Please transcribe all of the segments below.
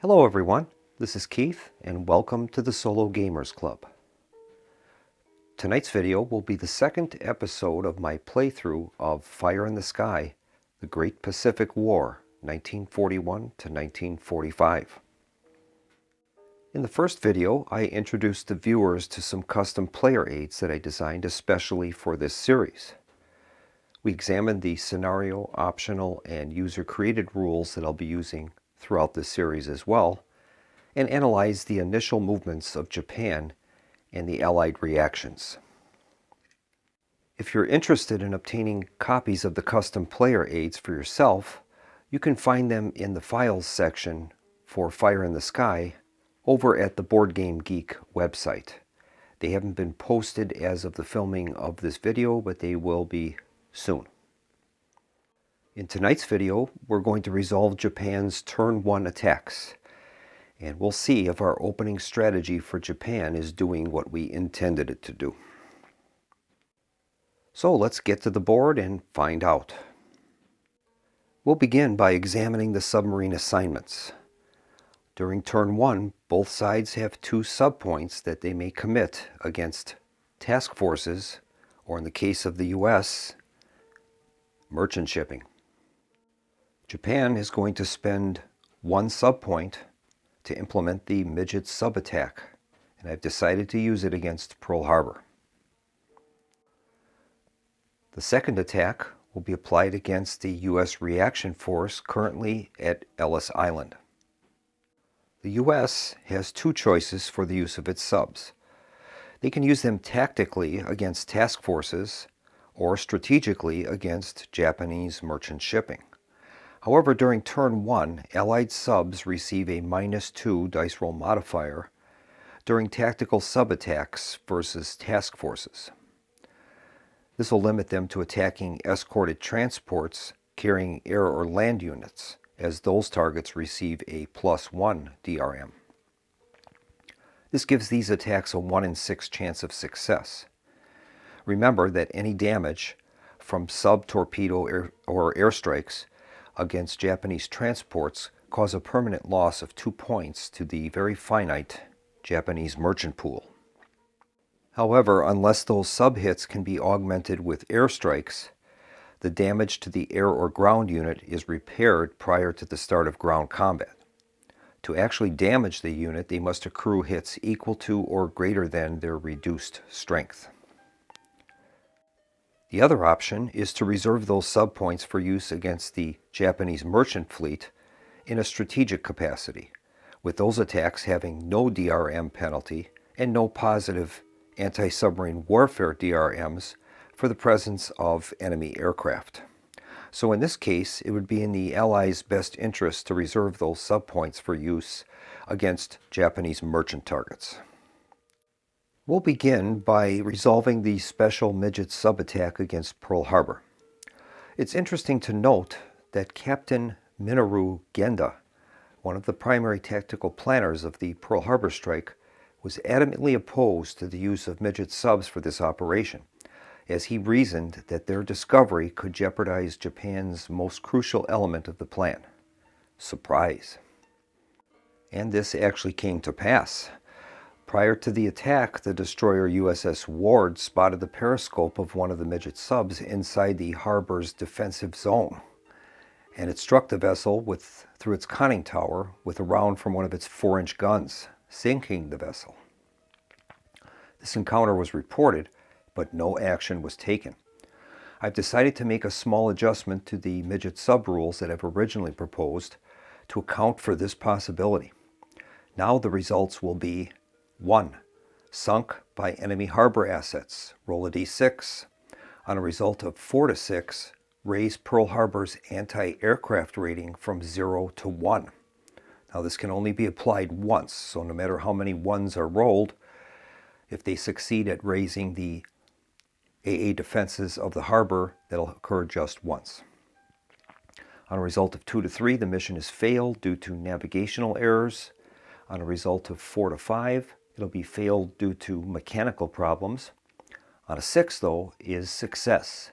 Hello everyone, this is Keith and welcome to the Solo Gamers Club. Tonight's video will be the second episode of my playthrough of Fire in the Sky, The Great Pacific War, 1941 to 1945. In the first video, I introduced the viewers to some custom player aids that I designed especially for this series. We examined the scenario, optional, and user-created rules that I'll be using throughout this series as well, and analyzed the initial movements of Japan and the Allied reactions. If you're interested in obtaining copies of the custom player aids for yourself, you can find them in the Files section for Fire in the Sky over at the Board Game Geek website. They haven't been posted as of the filming of this video, but they will be soon. In tonight's video, we're going to resolve Japan's Turn 1 attacks, and we'll see if our opening strategy for Japan is doing what we intended it to do. So let's get to the board and find out. We'll begin by examining the submarine assignments. During Turn 1, both sides have two subpoints that they may commit against task forces, or in the case of the US, merchant shipping. Japan is going to spend one subpoint to implement the midget sub-attack, and I've decided to use it against Pearl Harbor. The second attack will be applied against the U.S. reaction force currently at Ellis Island. The U.S. has two choices for the use of its subs. They can use them tactically against task forces or strategically against Japanese merchant shipping. However, during Turn 1, Allied subs receive a -2 dice roll modifier during tactical sub-attacks versus task forces. This will limit them to attacking escorted transports carrying air or land units, as those targets receive a +1 DRM. This gives these attacks a 1 in 6 chance of success. Remember that any damage from sub-torpedo or airstrikes against Japanese transports cause a permanent loss of 2 points to the very finite Japanese merchant pool. However, unless those sub-hits can be augmented with airstrikes, the damage to the air or ground unit is repaired prior to the start of ground combat. To actually damage the unit, they must accrue hits equal to or greater than their reduced strength. The other option is to reserve those subpoints for use against the Japanese merchant fleet in a strategic capacity, with those attacks having no DRM penalty and no positive anti-submarine warfare DRMs for the presence of enemy aircraft. So in this case, it would be in the Allies' best interest to reserve those subpoints for use against Japanese merchant targets. We'll begin by resolving the special midget sub-attack against Pearl Harbor. It's interesting to note that Captain Minoru Genda, one of the primary tactical planners of the Pearl Harbor strike, was adamantly opposed to the use of midget subs for this operation, as he reasoned that their discovery could jeopardize Japan's most crucial element of the plan: surprise. And this actually came to pass. Prior to the attack, the destroyer USS Ward spotted the periscope of one of the midget subs inside the harbor's defensive zone, and it struck the vessel through its conning tower with a round from one of its 4-inch guns, sinking the vessel. This encounter was reported, but no action was taken. I've decided to make a small adjustment to the midget sub rules that I've originally proposed to account for this possibility. Now the results will be: 1. Sunk by enemy harbor assets. Roll a d6. On a result of 4 to 6, raise Pearl Harbor's anti-aircraft rating from 0 to 1. Now this can only be applied once, so no matter how many 1s are rolled, if they succeed at raising the AA defenses of the harbor, that'll occur just once. On a result of 2 to 3, the mission is failed due to navigational errors. On a result of 4 to 5, it'll be failed due to mechanical problems. On a 6, though, is success.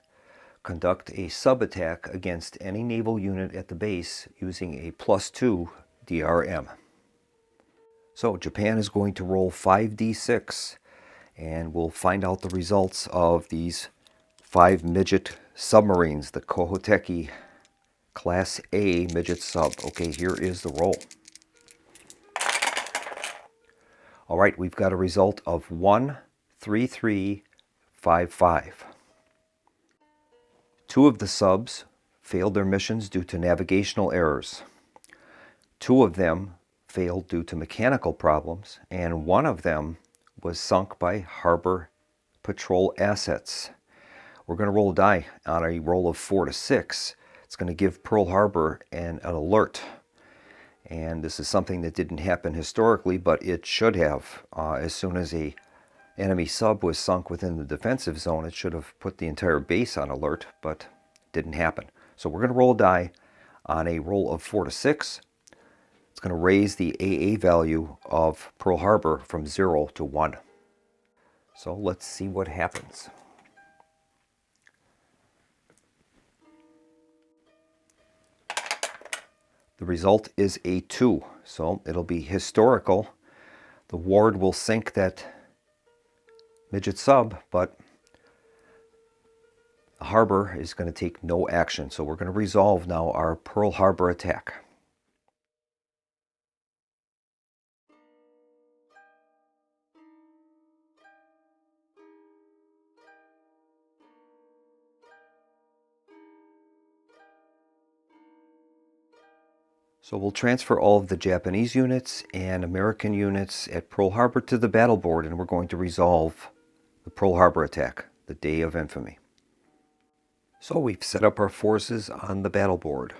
Conduct a sub-attack against any naval unit at the base using a +2 DRM. So Japan is going to roll 5d6, and we'll find out the results of these 5 midget submarines, the Kohoteki Class A midget sub. Okay, here is the roll. All right, we've got a result of 13355. 2 of the subs failed their missions due to navigational errors. 2 of them failed due to mechanical problems, and 1 of them was sunk by harbor patrol assets. We're going to roll a die on a roll of 4 to 6. It's going to give Pearl Harbor an alert. And this is something that didn't happen historically, but it should have. As soon as a enemy sub was sunk within the defensive zone, it should have put the entire base on alert, but it didn't happen. So we're going to roll a die on a roll of 4 to 6. It's going to raise the AA value of Pearl Harbor from 0 to 1. So let's see what happens. The result is a 2, so it'll be historical. The Ward will sink that midget sub, but the harbor is going to take no action. So we're going to resolve now our Pearl Harbor attack. So we'll transfer all of the Japanese units and American units at Pearl Harbor to the battle board, and we're going to resolve the Pearl Harbor attack, the Day of Infamy. So we've set up our forces on the battle board.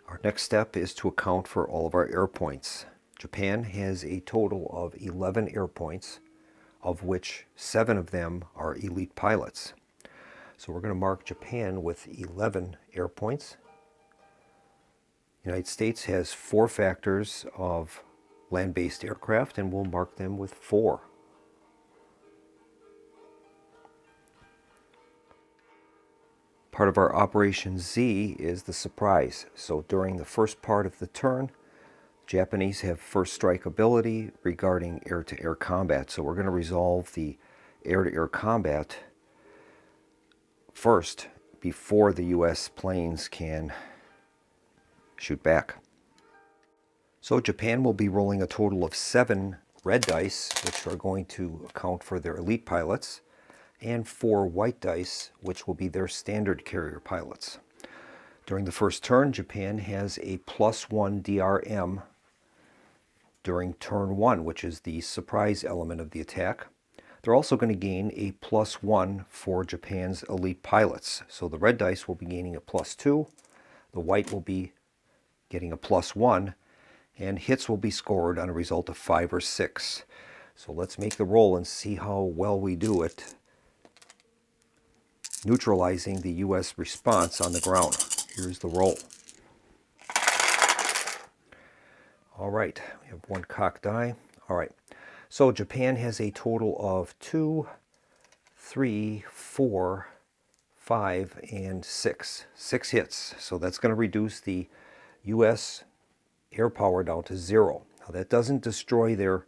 Our next step is to account for all of our air points. Japan has a total of 11 air points, of which 7 of them are elite pilots. So we're going to mark Japan with 11 air points. The United States has 4 factors of land-based aircraft, and we'll mark them with 4. Part of our Operation Z is the surprise. So during the first part of the turn, Japanese have first strike ability regarding air-to-air combat. So we're going to resolve the air-to-air combat first before the U.S. planes can shoot back. So Japan will be rolling a total of 7 red dice, which are going to account for their elite pilots, and 4 white dice, which will be their standard carrier pilots. During the first turn, Japan has a +1 DRM during turn 1, which is the surprise element of the attack. They're also going to gain a +1 for Japan's elite pilots. So the red dice will be gaining a +2, the white will be getting a +1, and hits will be scored on a result of 5 or 6. So let's make the roll and see how well we do it, neutralizing the U.S. response on the ground. Here's the roll. All right, we have 1 cocked die. All right, so Japan has a total of 2, 3, 4, 5, and 6. 6 hits. So that's going to reduce the U.S. air power down to 0. Now that doesn't destroy their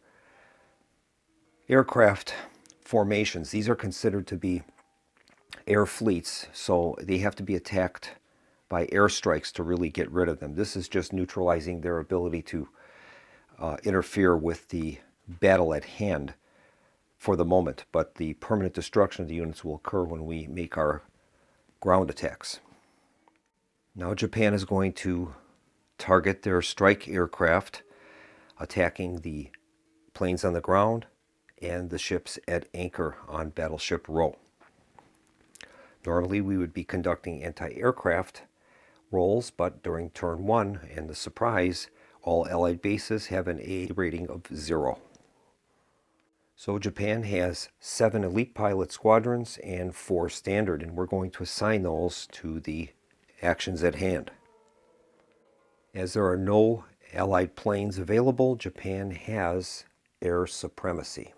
aircraft formations. These are considered to be air fleets, so they have to be attacked by airstrikes to really get rid of them. This is just neutralizing their ability to interfere with the battle at hand for the moment, but the permanent destruction of the units will occur when we make our ground attacks. Now Japan is going to target their strike aircraft, attacking the planes on the ground and the ships at anchor on Battleship Row. Normally we would be conducting anti-aircraft rolls, but during turn 1 and the surprise, all Allied bases have an A rating of 0. So Japan has 7 elite pilot squadrons and 4 standard, and we're going to assign those to the actions at hand. As there are no Allied planes available, Japan has air supremacy.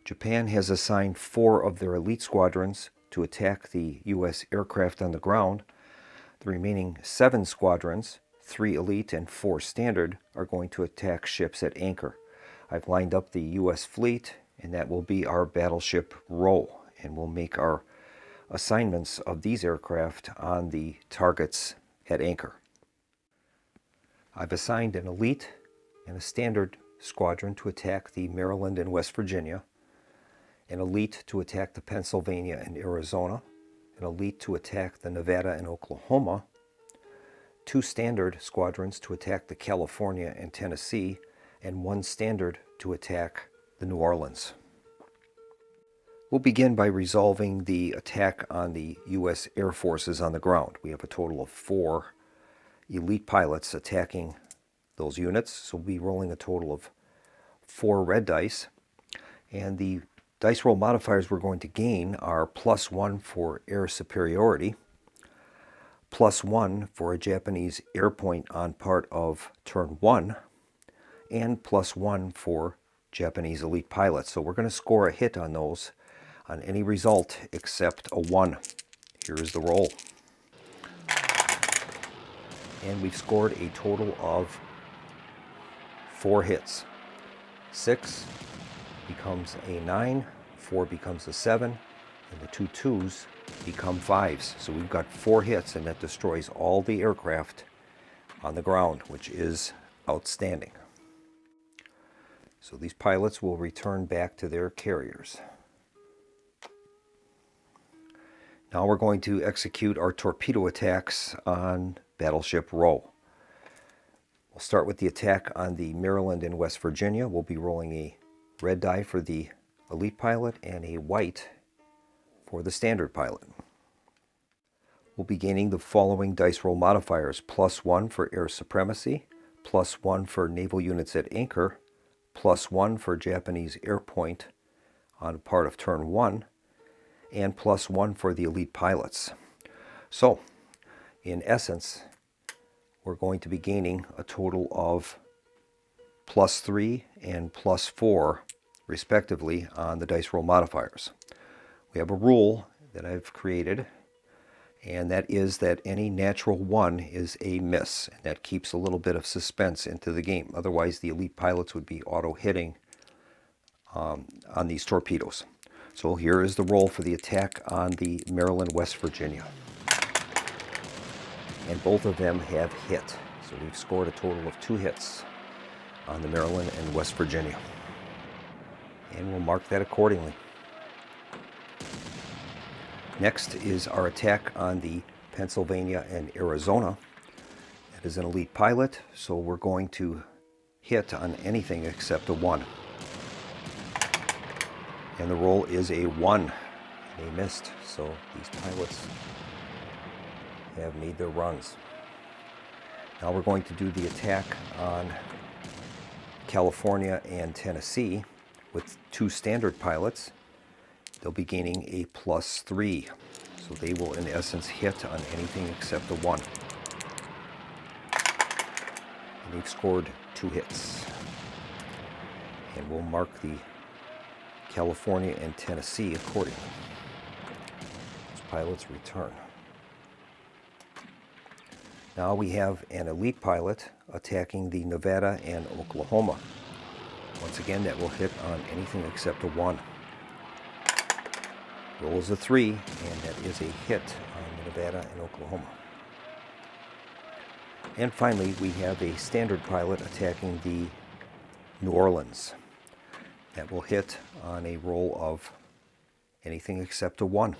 Japan has assigned 4 of their elite squadrons to attack the U.S. aircraft on the ground. The remaining 7 squadrons, 3 Elite and 4 Standard are going to attack ships at anchor. I've lined up the U.S. fleet, and that will be our battleship row, and we'll make our assignments of these aircraft on the targets at anchor. I've assigned an Elite and a Standard squadron to attack the Maryland and West Virginia, an Elite to attack the Pennsylvania and Arizona, an Elite to attack the Nevada and Oklahoma, 2 Standard squadrons to attack the California and Tennessee, and 1 Standard to attack the New Orleans. We'll begin by resolving the attack on the U.S. Air Forces on the ground. We have a total of 4 Elite pilots attacking those units, so we'll be rolling a total of 4 red dice, and the dice roll modifiers we're going to gain are +1 for air superiority, +1 for a Japanese air point on part of turn 1, and +1 for Japanese Elite pilots. So we're going to score a hit on those, on any result except a 1. Here is the roll. And we've scored a total of 4 hits. 6 becomes a 9, 4 becomes a 7, and the 2 2s become 5s. So we've got 4 hits, and that destroys all the aircraft on the ground, which is outstanding. So these pilots will return back to their carriers. Now we're going to execute our torpedo attacks on Battleship Row. We'll start with the attack on the Maryland and West Virginia. We'll be rolling a red die for the Elite pilot and a white for the Standard pilot. We'll be gaining the following dice roll modifiers: +1 for air supremacy, +1 for naval units at anchor, +1 for Japanese air point on part of turn 1, and +1 for the Elite pilots. So, in essence, we're going to be gaining a total of +3 and +4, respectively, on the dice roll modifiers. We have a rule that I've created, and that is that any natural 1 is a miss, and that keeps a little bit of suspense into the game. Otherwise, the Elite pilots would be auto-hitting on these torpedoes. So here is the roll for the attack on the Maryland, West Virginia. And both of them have hit. So we've scored a total of 2 hits on the Maryland and West Virginia. And we'll mark that accordingly. Next is our attack on the Pennsylvania and Arizona. That is an Elite pilot, so we're going to hit on anything except a 1. And the roll is a 1. They missed, so these pilots have made their runs. Now we're going to do the attack on California and Tennessee with 2 Standard pilots. They'll be gaining a +3, so they will in essence hit on anything except a 1. And they've scored 2 hits. And we'll mark the California and Tennessee accordingly. Those pilots return. Now we have an Elite pilot attacking the Nevada and Oklahoma. Once again, that will hit on anything except a 1. Roll is a 3, and that is a hit on the Nevada and Oklahoma. And finally, we have a Standard pilot attacking the New Orleans. That will hit on a roll of anything except a 1,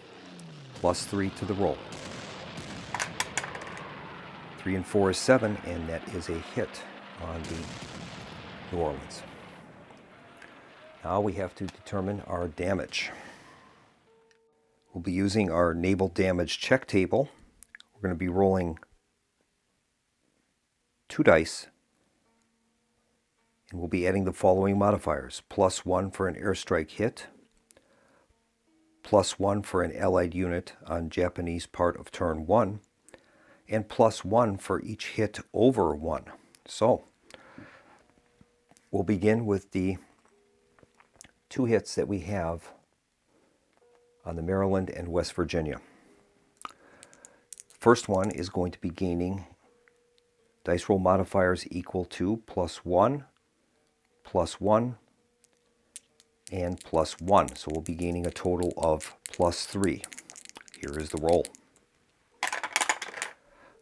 +3 to the roll. 3 and 4 is 7, and that is a hit on the New Orleans. Now we have to determine our damage. We'll be using our naval damage check table. We're going to be rolling 2 dice, and we'll be adding the following modifiers: +1 for an airstrike hit, +1 for an allied unit on Japanese part of turn 1, and +1 for each hit over 1. So we'll begin with the 2 hits that we have on the Maryland and West Virginia. First one is going to be gaining Dice roll modifiers equal to +1, +1, and +1. So we'll be gaining a total of +3. Here is the roll.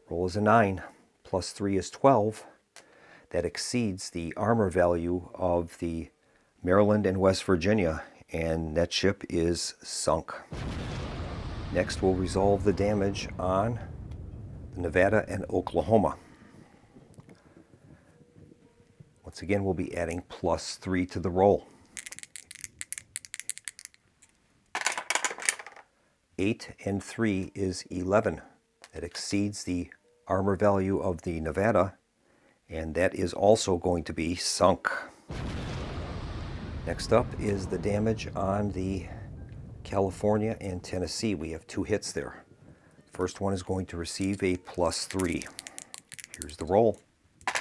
Roll is a 9. +3 is 12. That exceeds the armor value of the Maryland and West Virginia, and that ship is sunk. Next, we'll resolve the damage on the Nevada and Oklahoma. Once again, we'll be adding +3 to the roll. 8 and 3 is 11. That exceeds the armor value of the Nevada, and that is also going to be sunk. Next up is the damage on the California and Tennessee. We have 2 hits there. First one is going to receive a +3. Here's the roll. The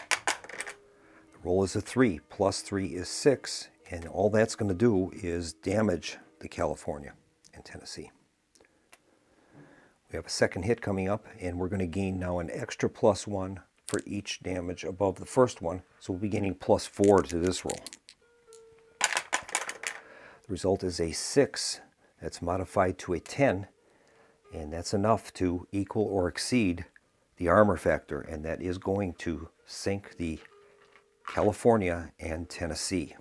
roll is a 3. +3 is 6, and all that's going to do is damage the California and Tennessee. We have a second hit coming up, and we're going to gain now an extra +1 for each damage above the first one, so we'll be gaining +4 to this roll. The result is a 6 that's modified to a 10, and that's enough to equal or exceed the armor factor, and that is going to sink the California and Tennessee.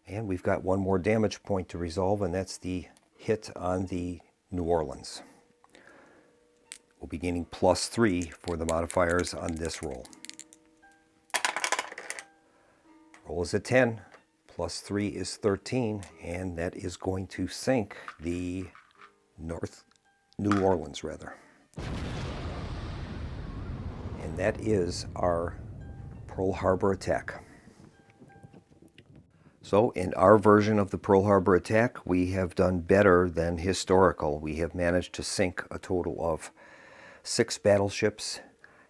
And we've got one more damage point to resolve, and that's the hit on the New Orleans. We'll be gaining +3 for the modifiers on this roll. Roll is a 10. +3 is 13, and that is going to sink the New Orleans, rather. And that is our Pearl Harbor attack. So in our version of the Pearl Harbor attack, we have done better than historical. We have managed to sink a total of 6 battleships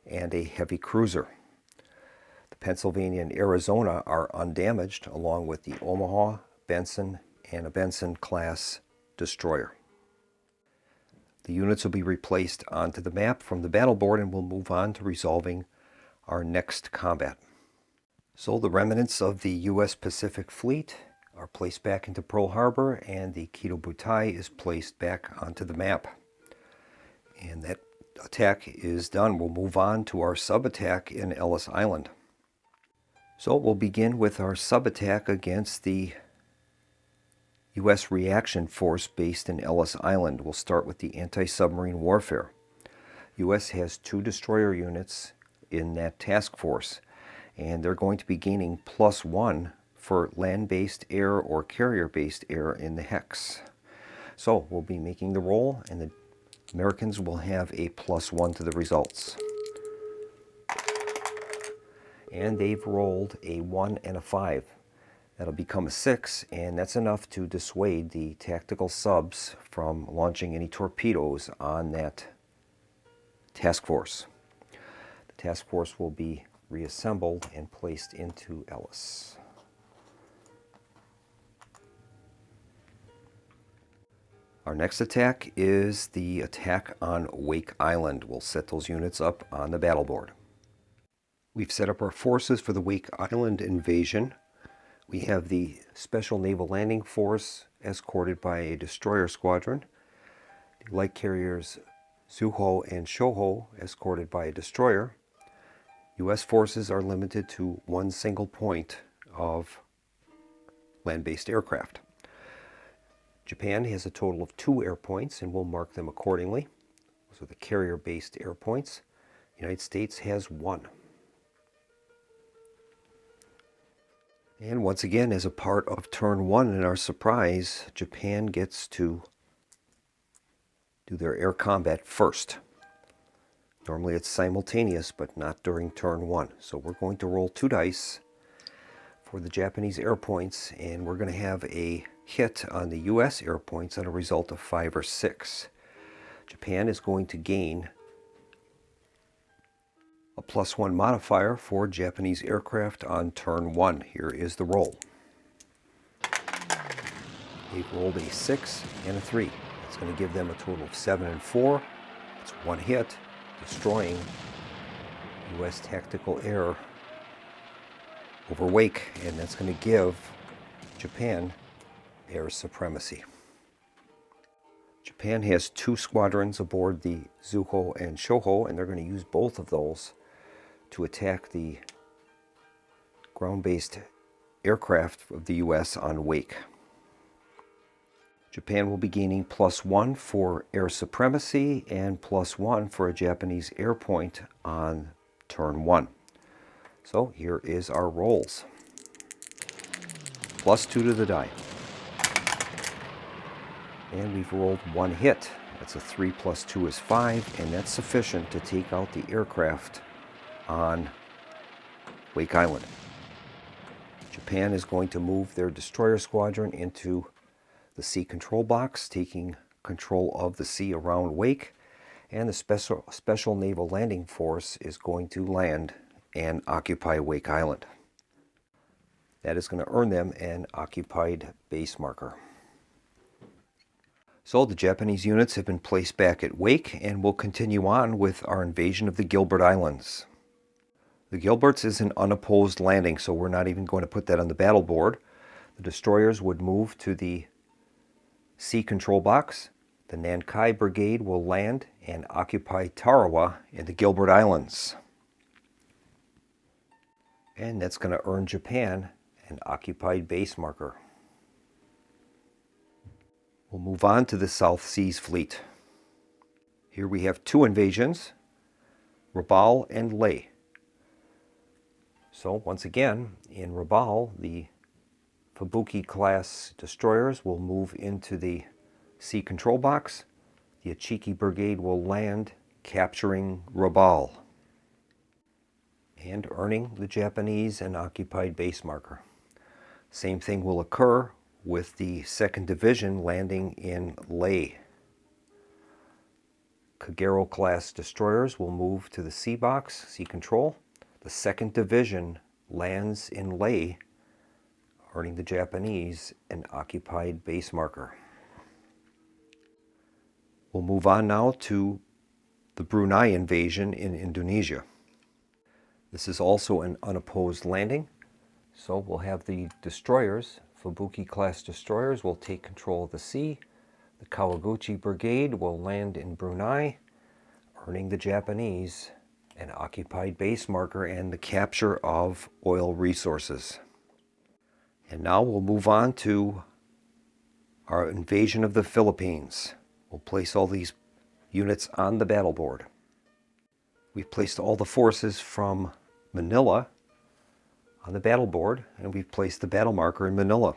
and a heavy cruiser. The Pennsylvania and Arizona are undamaged, along with the Omaha, Benson, and a Benson-class destroyer. The units will be replaced onto the map from the battle board, and we'll move on to resolving our next combat. So the remnants of the U.S. Pacific Fleet are placed back into Pearl Harbor, and the Kido Butai is placed back onto the map. And that attack is done. We'll move on to our sub-attack in Ellis Island. So we'll begin with our sub-attack against the U.S. reaction force based in Ellis Island. We'll start with the anti-submarine warfare. U.S. has 2 destroyer units in that task force, and they're going to be gaining +1 for land-based air or carrier-based air in the hex. So we'll be making the roll, and the Americans will have a +1 to the results. And they've rolled a 1 and a 5. That'll become a 6, and that's enough to dissuade the tactical subs from launching any torpedoes on that task force. The task force will be reassembled and placed into Ellis. Our next attack is the attack on Wake Island. We'll set those units up on the battle board. We've set up our forces for the Wake Island invasion. We have the Special Naval Landing Force escorted by a destroyer squadron, the light carriers Suho and Shoho escorted by a destroyer. U.S. forces are limited to 1 single point of land-based aircraft. Japan has a total of 2 air points, and we'll mark them accordingly. Those are the carrier-based air points. The United States has 1. And once again, as a part of turn 1 in our surprise, Japan gets to do their air combat first. Normally it's simultaneous, but not during turn 1. So we're going to roll 2 dice for the Japanese air points, and we're going to have a hit on the U.S. air points on a result of 5 or 6. Japan is going to gain a +1 modifier for Japanese aircraft on turn 1. Here is the roll. They've rolled a 6 and a 3. That's going to give them a total of 7 and 4. It's one hit, destroying U.S. tactical air over Wake, and that's going to give Japan air supremacy. Japan has 2 squadrons aboard the Zuho and Shoho, and they're going to use both of those to attack the ground-based aircraft of the U.S. on Wake. Japan will be gaining +1 for air supremacy and +1 for a Japanese air point on turn 1. So here is our rolls. +2 to the die. And we've rolled 1 hit. That's a 3 + 2 is 5, and that's sufficient to take out the aircraft on Wake Island. Japan is going to move their destroyer squadron into the sea control box, taking control of the sea around Wake, and the Special Naval Landing Force is going to land and occupy Wake Island. That is going to earn them an occupied base marker. So the Japanese units have been placed back at Wake, and we'll continue on with our invasion of the Gilbert Islands. The Gilberts is an unopposed landing, so we're not even going to put that on the battle board. The destroyers would move to the sea control box. The Nankai Brigade will land and occupy Tarawa in the Gilbert Islands. And that's going to earn Japan an occupied base marker. We'll move on to the South Seas Fleet. Here we have 2 invasions, Rabaul and Leh. So once again, in Rabaul, the Fubuki-class destroyers will move into the sea control box. The Achiki Brigade will land, capturing Rabaul and earning the Japanese an occupied base marker. Same thing will occur with the 2nd Division landing in Leh. Kagero-class destroyers will move to the sea box, sea control. The 2nd Division lands in Leh, earning the Japanese an occupied base marker. We'll move on now to the Brunei invasion in Indonesia. This is also an unopposed landing, so we'll have the destroyers, Fubuki-class destroyers, will take control of the sea. The Kawaguchi Brigade will land in Brunei, earning the Japanese an occupied base marker and the capture of oil resources. And now we'll move on to our invasion of the Philippines. We'll place all these units on the battle board. We've placed all the forces from Manila on the battle board, and we've placed the battle marker in Manila.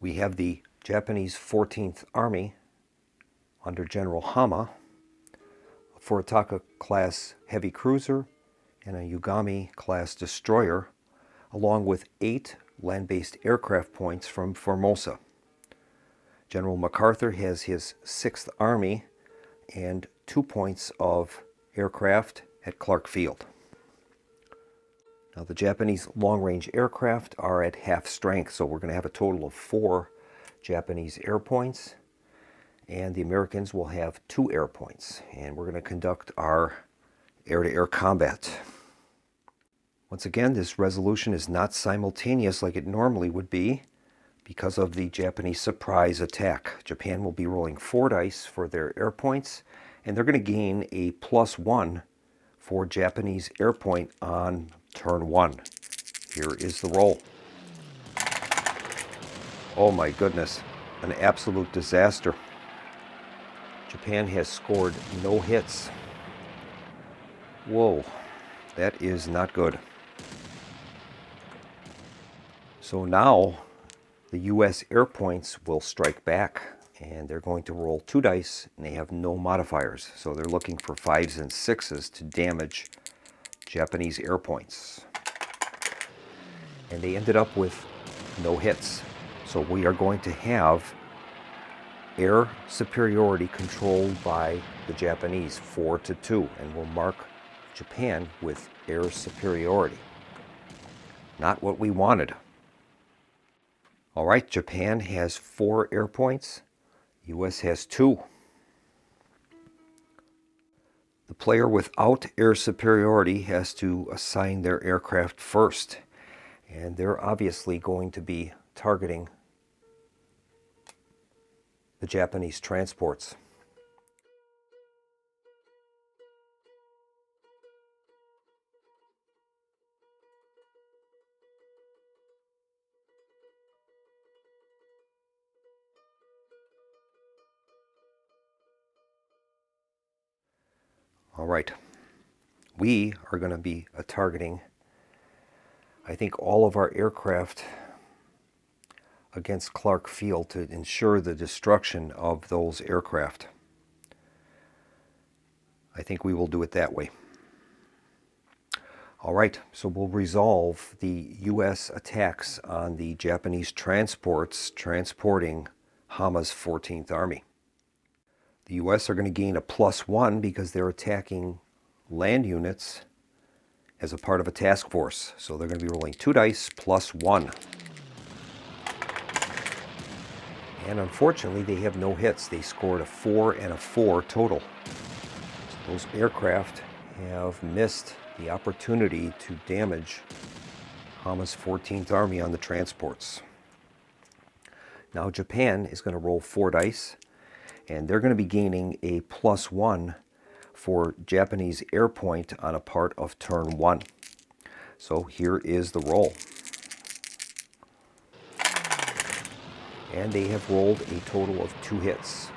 We have the Japanese 14th Army under General Hama, a Furitaka-class heavy cruiser, and a Yugami-class destroyer, along with 8 land-based aircraft points from Formosa. General MacArthur has his 6th Army and 2 points of aircraft at Clark Field. Now the Japanese long-range aircraft are at half strength, so we're going to have a total of 4 Japanese air points, and the Americans will have 2 air points, and we're going to conduct our air-to-air combat. Once again, this resolution is not simultaneous like it normally would be because of the Japanese surprise attack. Japan will be rolling 4 dice for their air points, and they're going to gain a +1 for Japanese air point on turn 1. Here is the roll. Oh my goodness, an absolute disaster. Japan has scored no hits. Whoa, that is not good. So now the U.S. air points will strike back, and they're going to roll 2 dice, and they have no modifiers. So they're looking for 5s and 6s to damage Japanese air points. And they ended up with no hits. So we are going to have air superiority controlled by the Japanese 4-2, and we'll mark Japan with air superiority. Not what we wanted. All right, Japan has 4 air points. U.S. has 2. The player without air superiority has to assign their aircraft first, and they're obviously going to be targeting the Japanese transports. All right, we are going to be targeting, I think, all of our aircraft against Clark Field to ensure the destruction of those aircraft. I think we will do it that way. All right, so we'll resolve the U.S. attacks on the Japanese transports transporting Hama's 14th Army. The U.S. are going to gain a +1 because they're attacking land units as a part of a task force. So they're going to be rolling 2 dice +1. And unfortunately, they have no hits. They scored a 4 and a 4 total. So those aircraft have missed the opportunity to damage Hama's 14th Army on the transports. Now Japan is going to roll 4 dice, and they're going to be gaining a +1 for Japanese air point on a part of turn 1. So here is the roll. And they have rolled a total of 2 hits,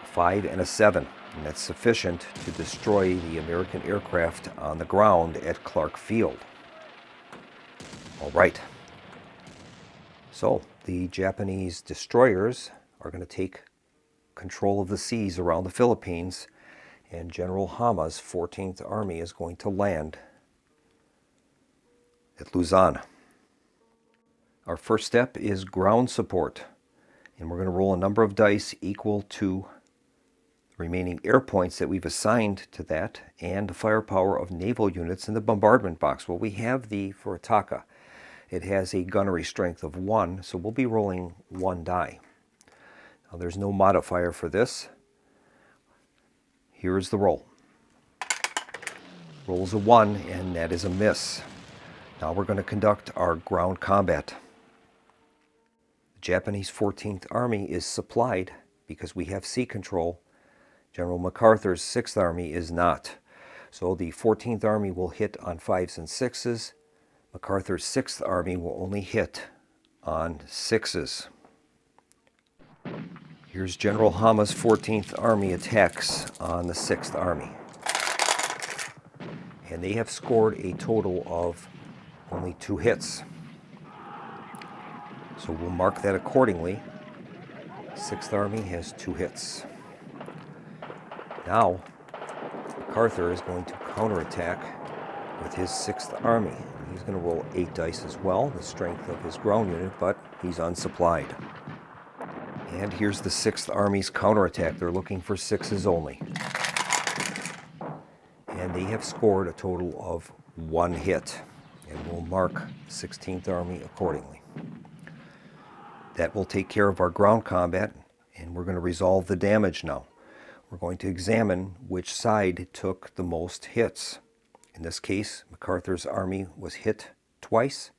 a 5 and a 7. And that's sufficient to destroy the American aircraft on the ground at Clark Field. All right. So the Japanese destroyers are going to take control of the seas around the Philippines, and General Hama's 14th Army is going to land at Luzon. Our first step is ground support, and we're going to roll a number of dice equal to remaining air points that we've assigned to that and the firepower of naval units in the bombardment box. Well, we have the Furitaka. It has a gunnery strength of 1, so we'll be rolling 1 die. Now, there's no modifier for this. Here is the roll. Rolls a 1, and that is a miss. Now we're going to conduct our ground combat. The Japanese 14th Army is supplied because we have sea control. General MacArthur's 6th Army is not. So the 14th Army will hit on 5s and 6s. MacArthur's 6th Army will only hit on 6s. Here's General Hama's 14th Army attacks on the 6th Army. And they have scored a total of only 2 hits. So we'll mark that accordingly. 6th Army has 2 hits. Now, MacArthur is going to counterattack with his 6th Army. He's going to roll 8 dice as well, the strength of his ground unit, but he's unsupplied. And here's the 6th Army's counterattack. They're looking for 6s only. And they have scored a total of 1 hit. And we'll mark the 16th Army accordingly. That will take care of our ground combat, and we're going to resolve the damage now. We're going to examine which side took the most hits. In this case, MacArthur's army was hit twice,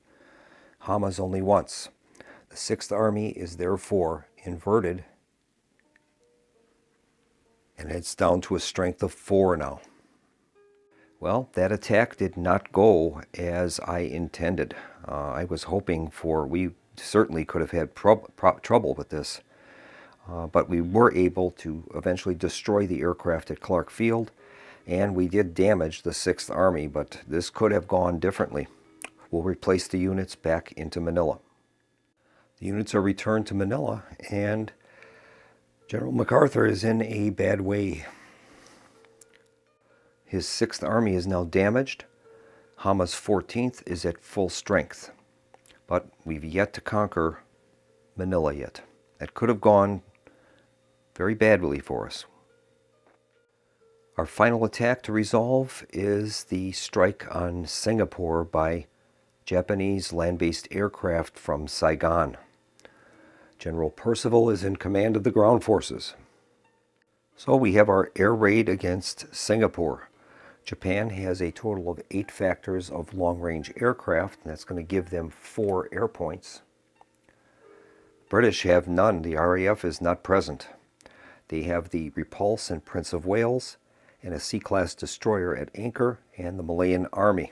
Hama's only once. The 6th Army is therefore inverted, and it's down to a strength of 4 now. Well, that attack did not go as I intended. I was hoping for, we certainly could have had trouble with this, but we were able to eventually destroy the aircraft at Clark Field, and we did damage the 6th Army, but this could have gone differently. We'll replace the units back into Manila. The units are returned to Manila, and General MacArthur is in a bad way. His 6th Army is now damaged. Hama's 14th is at full strength, but we've yet to conquer Manila yet. That could have gone very badly for us. Our final attack to resolve is the strike on Singapore by Japanese land-based aircraft from Saigon. General Percival is in command of the ground forces. So we have our air raid against Singapore. Japan has a total of 8 factors of long-range aircraft, and that's going to give them 4 air points. British have none. The RAF is not present. They have the Repulse and Prince of Wales, and a C-class destroyer at anchor, and the Malayan Army.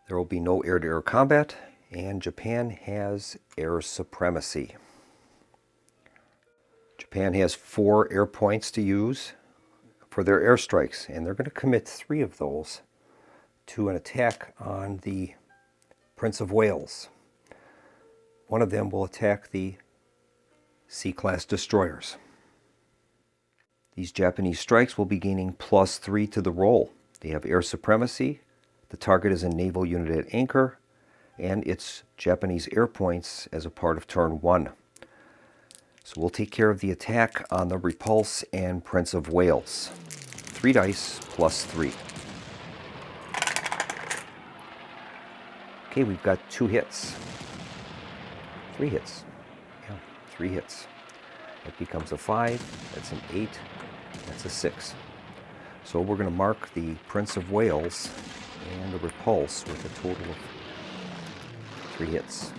There will be no air-to-air combat, and Japan has air supremacy. Japan has 4 air points to use for their airstrikes, and they're going to commit 3 of those to an attack on the Prince of Wales. One of them will attack the C-class destroyers. These Japanese strikes will be gaining +3 to the roll. They have air supremacy, the target is a naval unit at anchor, and it's Japanese air points as a part of turn 1. So we'll take care of the attack on the Repulse and Prince of Wales. 3 dice +3. Okay, we've got 2 hits. 3 hits. Yeah, 3 hits. That becomes a 5, that's an 8, that's a 6. So we're going to mark the Prince of Wales and the Repulse with a total of 3 hits.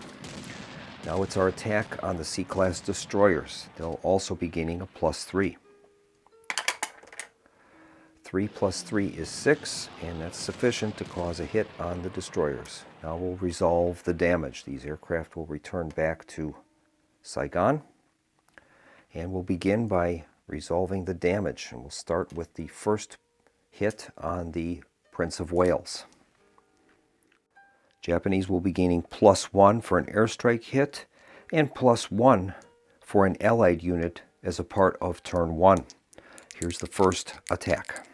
Now it's our attack on the C-class destroyers. They'll also be gaining a +3. 3 + 3 is 6, and that's sufficient to cause a hit on the destroyers. Now we'll resolve the damage. These aircraft will return back to Saigon, and we'll begin by resolving the damage. And we'll start with the first hit on the Prince of Wales. Japanese will be gaining +1 for an airstrike hit and +1 for an allied unit as a part of turn 1. Here's the first attack.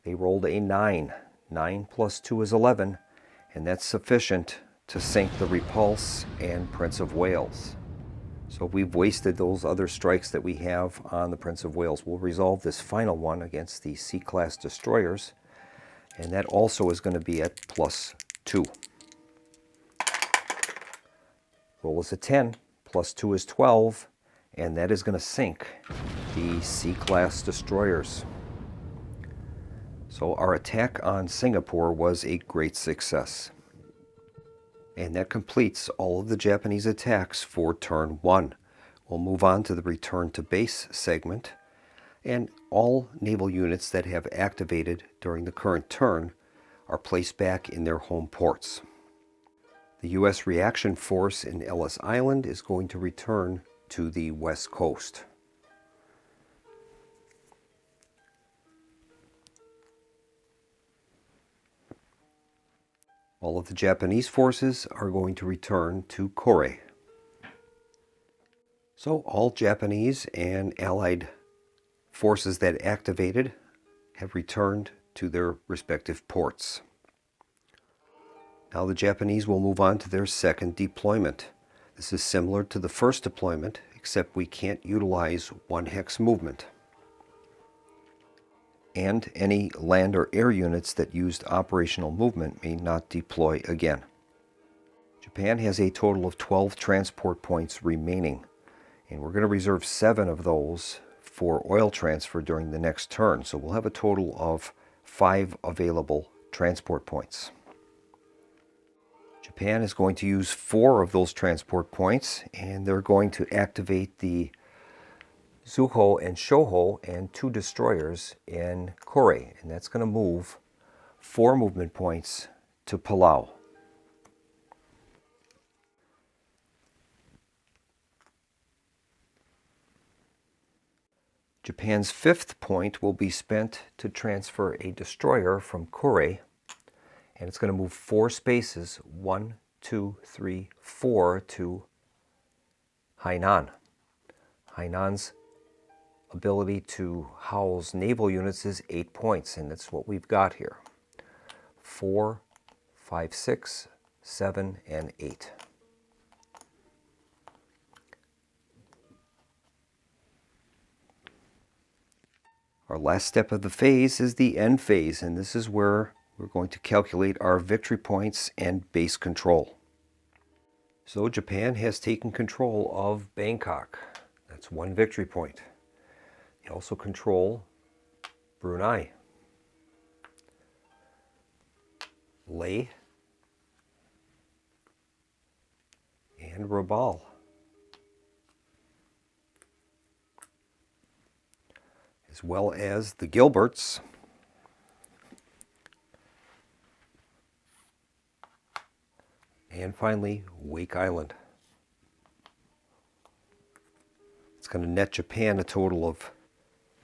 They rolled a 9. 9 + 2 is 11, and that's sufficient to sink the Repulse and Prince of Wales. So we've wasted those other strikes that we have on the Prince of Wales. We'll resolve this final one against the C-class destroyers, and that also is going to be at +2. Roll is a 10, +2 is 12, and that is going to sink the C-class destroyers. So our attack on Singapore was a great success. And that completes all of the Japanese attacks for turn 1. We'll move on to the return to base segment, and all naval units that have activated during the current turn are placed back in their home ports. The U.S. reaction force in Ellis Island is going to return to the west coast. All of the Japanese forces are going to return to Kore. So all Japanese and Allied forces that activated have returned to their respective ports. Now the Japanese will move on to their second deployment. This is similar to the first deployment, except we can't utilize 1 hex movement. And any land or air units that used operational movement may not deploy again. Japan has a total of 12 transport points remaining, and we're going to reserve 7 of those for oil transfer during the next turn. So we'll have a total of 5 available transport points. Japan is going to use 4 of those transport points, and they're going to activate the Zuho and Shoho and 2 destroyers in Kore, and that's going to move 4 movement points to Palau. Japan's 5th point will be spent to transfer a destroyer from Kore, and it's going to move 4 spaces, 1, 2, 3, 4 to Hainan. Hainan's ability to house naval units is 8 points, and that's what we've got here. 4, 5, 6, 7, and 8. Our last step of the phase is the end phase, and this is where we're going to calculate our victory points and base control. So Japan has taken control of Bangkok. That's one victory point. They also control Brunei, Lae, and Rabaul. As well as the Gilberts, and finally Wake Island. It's going to net Japan a total of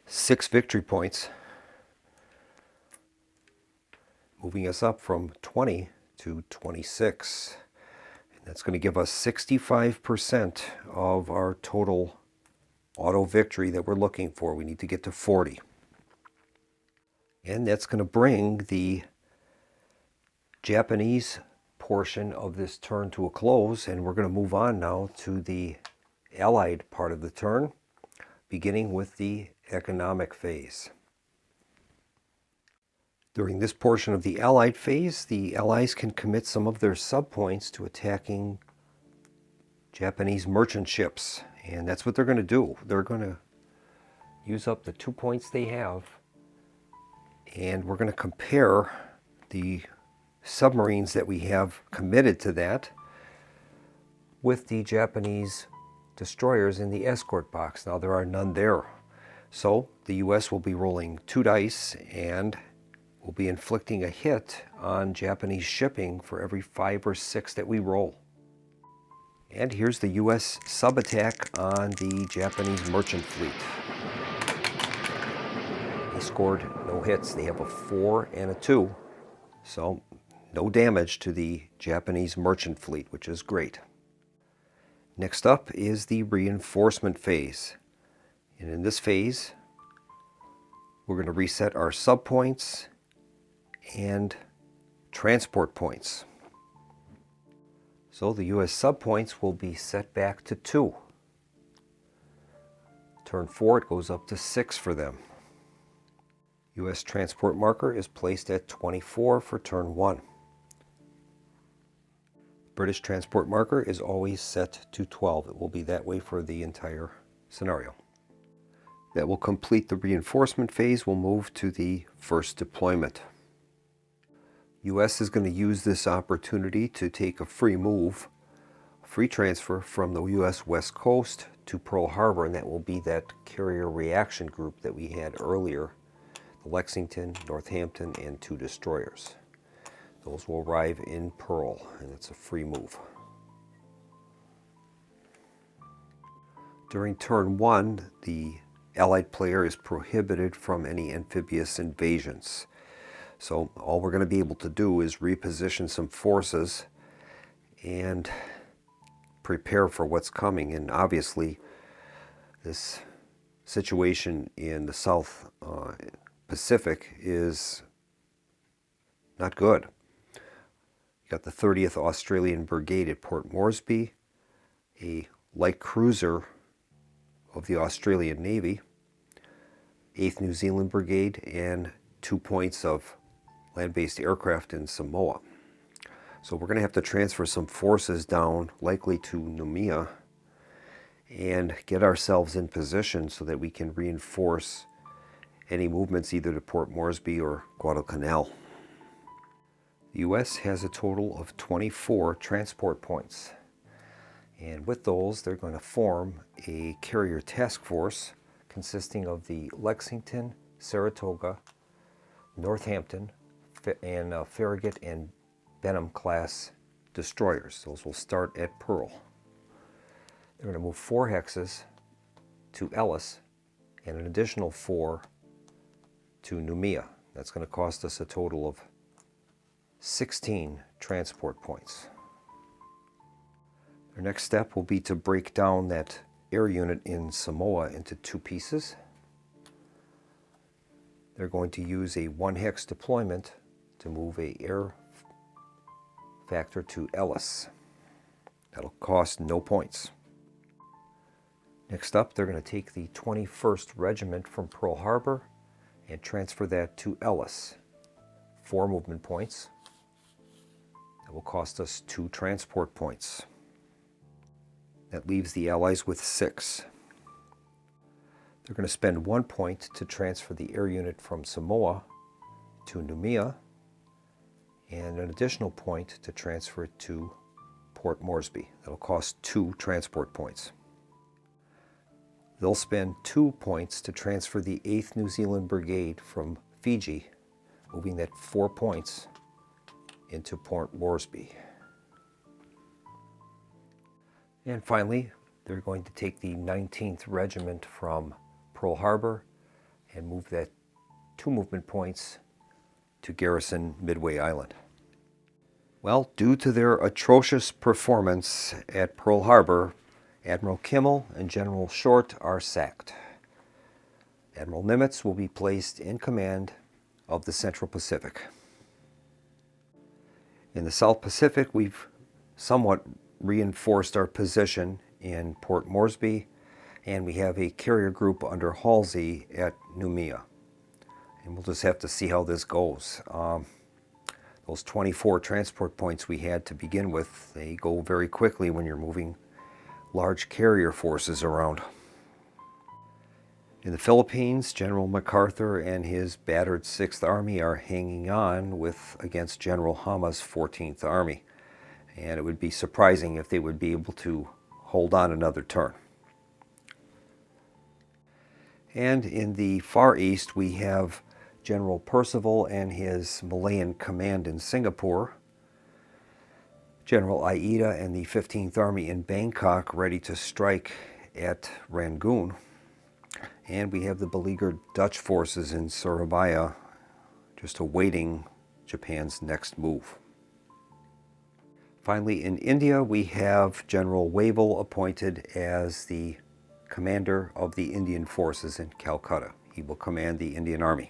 6 victory points, moving us up from 20 to 26. And that's going to give us 65% of our total auto victory that we're looking for. We need to get to 40. And that's going to bring the Japanese portion of this turn to a close, and we're going to move on now to the Allied part of the turn, beginning with the economic phase. During this portion of the Allied phase, the Allies can commit some of their subpoints to attacking Japanese merchant ships, and that's what they're going to do. They're going to use up the 2 points they have, and we're going to compare the submarines that we have committed to that with the Japanese destroyers in the escort box. Now there are none there. So the US will be rolling 2 dice and will be inflicting a hit on Japanese shipping for every 5 or 6 that we roll. And here's the US sub-attack on the Japanese merchant fleet. They scored no hits. They have a 4 and a 2. So no damage to the Japanese merchant fleet, which is great. Next up is the reinforcement phase. And in this phase, we're going to reset our subpoints and transport points. So the US subpoints will be set back to 2. Turn 4, it goes up to 6 for them. US transport marker is placed at 24 for turn 1. British transport marker is always set to 12. It will be that way for the entire scenario. That will complete the reinforcement phase. We'll move to the first deployment. US is going to use this opportunity to take a free move, free transfer from the US West Coast to Pearl Harbor, and that will be that carrier reaction group that we had earlier, the Lexington, Northampton, and 2 destroyers. Those will arrive in Pearl, and it's a free move. During turn 1, the Allied player is prohibited from any amphibious invasions. So all we're going to be able to do is reposition some forces and prepare for what's coming. And obviously, this situation in the South Pacific is not good. You got the 30th Australian Brigade at Port Moresby, a light cruiser of the Australian Navy, 8th New Zealand Brigade, and 2 points of land-based aircraft in Samoa. So we're going to have to transfer some forces down, likely to Noumea, and get ourselves in position so that we can reinforce any movements either to Port Moresby or Guadalcanal. The U.S. has a total of 24 transport points. And with those, they're going to form a carrier task force consisting of the Lexington, Saratoga, Northampton, and Farragut and Benham class destroyers. Those will start at Pearl. They're going to move 4 hexes to Ellis and an additional 4 to Noumea. That's going to cost us a total of 16 transport points. Our next step will be to break down that air unit in Samoa into 2 pieces. They're going to use a 1 hex deployment to move a air factor to Ellis. That'll cost no points. Next up, they're going to take the 21st Regiment from Pearl Harbor and transfer that to Ellis. 4 movement points. That will cost us 2 transport points. That leaves the Allies with 6. They're going to spend 1 point to transfer the air unit from Samoa to Noumea, and an additional point to transfer it to Port Moresby. That'll cost 2 transport points. They'll spend 2 points to transfer the 8th New Zealand Brigade from Fiji, moving that 4 points into Port Moresby. And finally, they're going to take the 19th Regiment from Pearl Harbor and move that 2 movement points to garrison Midway Island. Well, due to their atrocious performance at Pearl Harbor, Admiral Kimmel and General Short are sacked. Admiral Nimitz will be placed in command of the Central Pacific. In the South Pacific, we've somewhat reinforced our position in Port Moresby, and we have a carrier group under Halsey at Noumea. And we'll just have to see how this goes. Those 24 transport points we had to begin with, they go very quickly when you're moving large carrier forces around. In the Philippines, General MacArthur and his battered 6th Army are hanging on against General Hama's 14th Army. And it would be surprising if they would be able to hold on another turn. And in the Far East, we have General Percival and his Malayan command in Singapore, General Aida and the 15th Army in Bangkok ready to strike at Rangoon, and we have the beleaguered Dutch forces in Surabaya just awaiting Japan's next move. Finally, in India, we have General Wavell appointed as the commander of the Indian forces in Calcutta. He will command the Indian Army.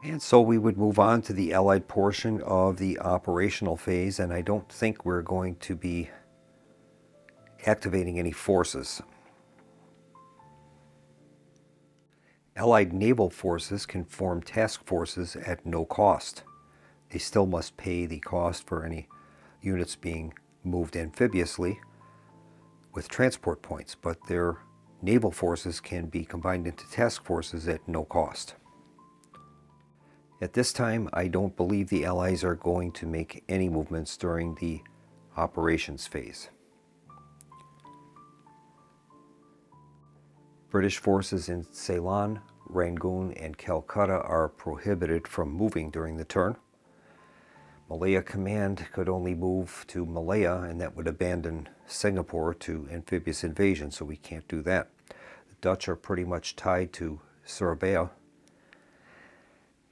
And so we would move on to the Allied portion of the operational phase, and I don't think we're going to be activating any forces. Allied naval forces can form task forces at no cost. They still must pay the cost for any units being moved amphibiously with transport points, but their naval forces can be combined into task forces at no cost. At this time, I don't believe the Allies are going to make any movements during the operations phase. British forces in Ceylon, Rangoon, and Calcutta are prohibited from moving during the turn. Malaya Command could only move to Malaya, and that would abandon Singapore to amphibious invasion, so we can't do that. The Dutch are pretty much tied to Surabaya.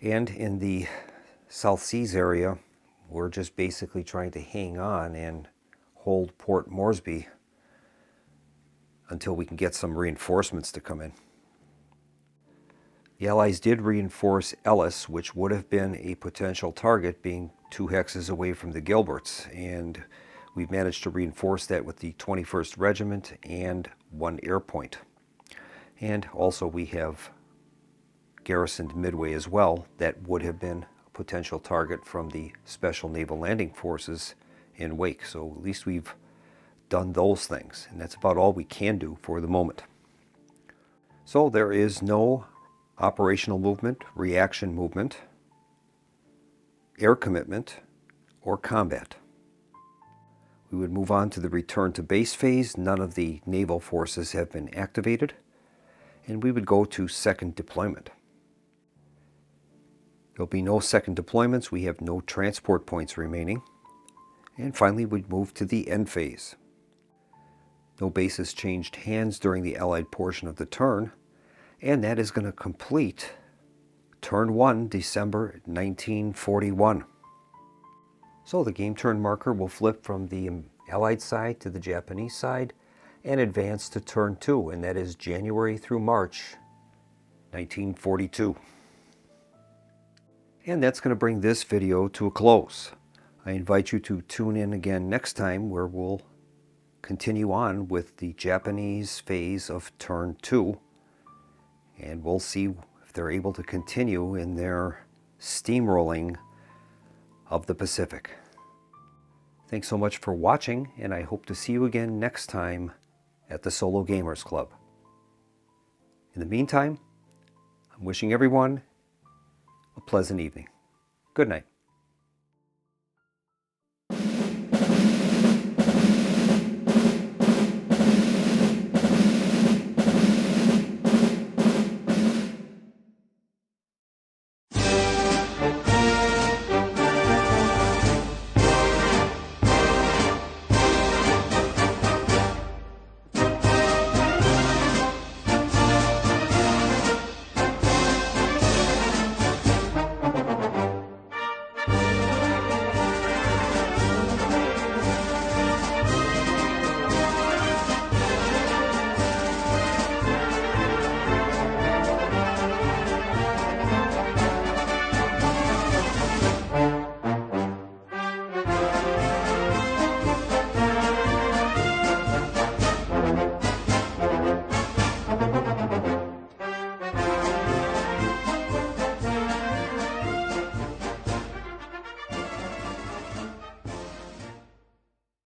And in the South Seas area, we're just basically trying to hang on and hold Port Moresby until we can get some reinforcements to come in. The Allies did reinforce Ellis, which would have been a potential target, being 2 hexes away from the Gilberts, and we've managed to reinforce that with the 21st Regiment and 1 air point. And also we have garrisoned Midway as well. That would have been a potential target from the Special Naval Landing Forces in Wake. So at least we've done those things, and that's about all we can do for the moment. So there is no operational movement, reaction movement, air commitment, or combat. We would move on to the return to base phase. None of the naval forces have been activated, and we would go to second deployment. There'll be no second deployments. We have no transport points remaining. And finally, we'd move to the end phase. No bases changed hands during the Allied portion of the turn, and that is going to complete Turn 1, December 1941. So the game turn marker will flip from the Allied side to the Japanese side and advance to Turn 2, and that is January through March 1942. And that's going to bring this video to a close. I invite you to tune in again next time, where we'll continue on with the Japanese phase of Turn 2, and we'll see if they're able to continue in their steamrolling of the Pacific. Thanks so much for watching, and I hope to see you again next time at the Solo Gamers Club. In the meantime, I'm wishing everyone a pleasant evening. Good night.